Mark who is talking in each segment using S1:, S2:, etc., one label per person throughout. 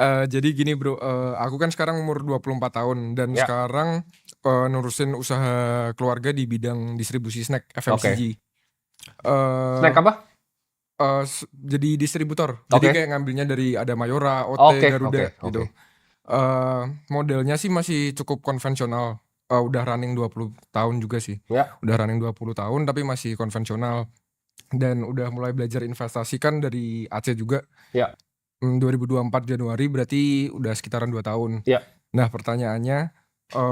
S1: Jadi gini Bro, aku kan sekarang umur 24 tahun dan
S2: Ya,
S1: sekarang, nerusin usaha keluarga di bidang distribusi snack
S2: oke.
S1: FMCG. Eee
S2: Snack apa?
S1: jadi distributor. Jadi
S2: Oke.
S1: kayak ngambilnya dari ada Mayora, OT,
S2: Oke, oke,
S1: Garuda
S2: oke.
S1: gitu. Modelnya sih masih cukup konvensional, udah running 20 tahun juga sih.
S2: Ya,
S1: Udah running 20 tahun tapi masih konvensional dan udah mulai belajar investasi kan dari AC juga.
S2: ya,
S1: 2024 Januari berarti udah sekitaran 2 tahun.
S2: ya.
S1: Nah pertanyaannya,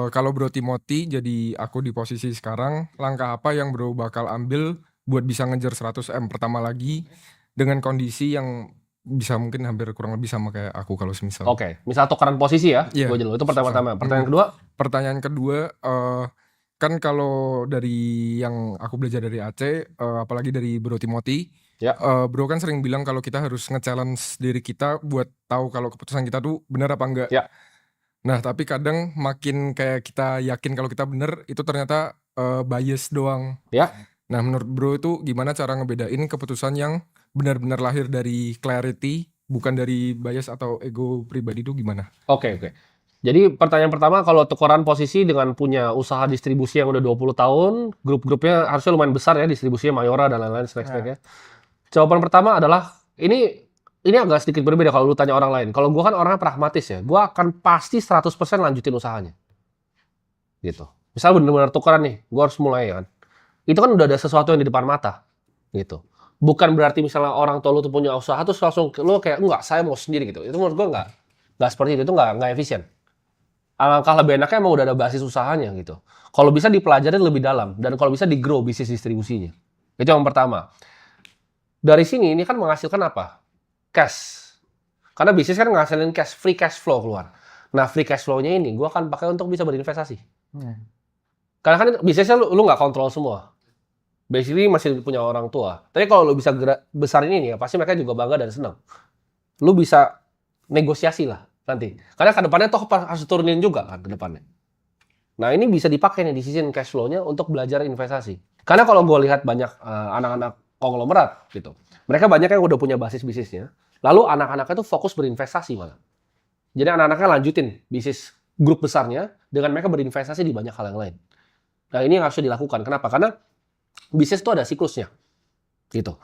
S1: kalau Bro Timothy jadi aku di posisi sekarang, langkah apa yang Bro bakal ambil buat bisa ngejar 100M pertama lagi dengan kondisi yang bisa mungkin hampir kurang lebih sama kayak aku kalau semisal.
S2: Oke. Misal tukeran posisi ya,
S1: Iya,
S2: gue dulu. Itu
S1: susah.
S2: pertama-tama. Pertanyaan kedua?
S1: Pertanyaan kedua, kan kalau dari yang aku belajar dari Aceh, apalagi dari Bro Timothy,
S2: Ya,
S1: Bro kan sering bilang kalau kita harus nge-challenge diri kita buat tahu kalau keputusan kita tuh benar apa enggak.
S2: ya.
S1: Nah, tapi kadang makin kayak kita yakin kalau kita bener, itu ternyata, bias doang.
S2: Ya.
S1: Nah, menurut Bro itu gimana cara ngebedain keputusan yang benar-benar lahir dari clarity, bukan dari bias atau ego pribadi itu gimana?
S2: Oke, oke. Jadi pertanyaan pertama, kalau tukeran posisi dengan punya usaha distribusi yang udah 20 tahun, grup-grupnya harusnya lumayan besar ya, distribusinya Mayora dan lain-lain snack-snacknya. Jawaban pertama adalah, ini agak sedikit berbeda kalau lu tanya orang lain. Kalau gua kan orangnya pragmatis ya, gua akan pasti 100% lanjutin usahanya. Gitu. Misal bener-bener tukeran nih, gua harus mulai ya kan. Itu kan udah ada sesuatu yang di depan mata. Gitu. Bukan berarti misalnya orang tua lu tuh punya usaha terus langsung lu kayak enggak, saya mau sendiri gitu. Itu menurut gua enggak seperti itu enggak efisien. Alangkah lebih enaknya emang udah ada basis usahanya gitu. Kalau bisa dipelajarin lebih dalam dan kalau bisa di-grow bisnis distribusinya. Itu yang pertama. Dari sini ini kan menghasilkan apa? Cash. Karena bisnis kan menghasilkan cash, free cash flow keluar. Nah, free cash flow-nya ini gue akan pakai untuk bisa berinvestasi. Karena kan bisnisnya lu nggak kontrol semua. Basically masih punya orang tua. Tapi kalau lu bisa besarin ini ya, pasti mereka juga bangga dan senang. Lu bisa negosiasi lah nanti. Karena ke depannya toh harus turunin juga kan ke depannya. Nah, ini bisa dipakai nih di sisi cash flow-nya untuk belajar investasi. Karena kalau gue lihat banyak anak-anak konglomerat gitu. Mereka banyak yang udah punya basis bisnisnya. Lalu anak-anaknya tuh fokus berinvestasi malah. Jadi anak-anaknya lanjutin bisnis grup besarnya dengan mereka berinvestasi di banyak hal yang lain. Nah, ini yang harus dilakukan. Kenapa? Karena bisnis itu ada siklusnya. Gitu.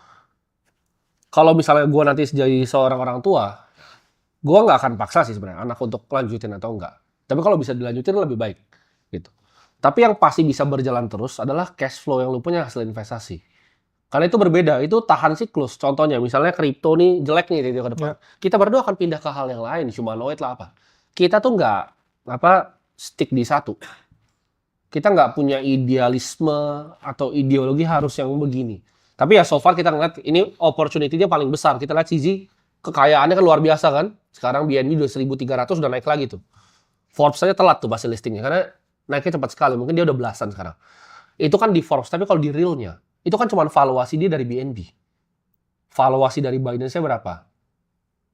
S2: Kalau misalnya gue nanti jadi seorang orang tua, gue nggak akan paksa sih sebenarnya anak untuk lanjutin atau enggak. Tapi kalau bisa dilanjutin lebih baik. Gitu. Tapi yang pasti bisa berjalan terus adalah cash flow yang lu punya hasil investasi. Karena itu berbeda, itu tahan siklus. Contohnya, misalnya kripto nih jelek nih ke depan. Kita berdua akan pindah ke hal yang lain, humanoid lah apa. Kita tuh nggak stick di satu. Kita nggak punya idealisme atau ideologi harus yang begini. Tapi ya so far kita ngeliat ini opportunity-nya paling besar. Kita lihat CZ, kekayaannya kan luar biasa kan. Sekarang BNB udah 1.300 udah naik lagi tuh. Forbes saja telat tuh hasil listingnya karena naiknya cepat sekali. Mungkin dia udah belasan sekarang. Itu kan di Forbes, tapi kalau di realnya itu kan cuma valuasi dia dari BNB. Valuasi dari Binance-nya berapa?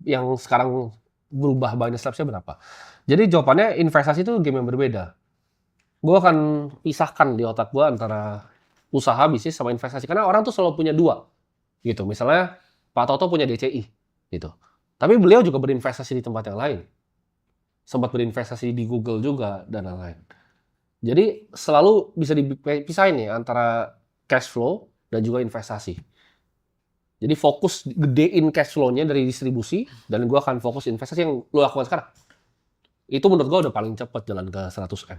S2: Yang sekarang berubah Binance Labs-nya berapa? Jadi jawabannya investasi itu game yang berbeda. Gue akan pisahkan di otak gue antara usaha, bisnis, sama investasi. Karena orang tuh selalu punya dua. Gitu. Misalnya Pak Toto punya DCI. Gitu. Tapi beliau juga berinvestasi di tempat yang lain. Sempat berinvestasi di Google juga, dan lain-lain. Jadi selalu bisa dipisahin nih antara cash flow dan juga investasi. Jadi fokus gedein cash flow-nya dari distribusi, dan gue akan fokus investasi yang lo lakukan sekarang. Itu menurut gue udah paling cepat jalan ke 100M.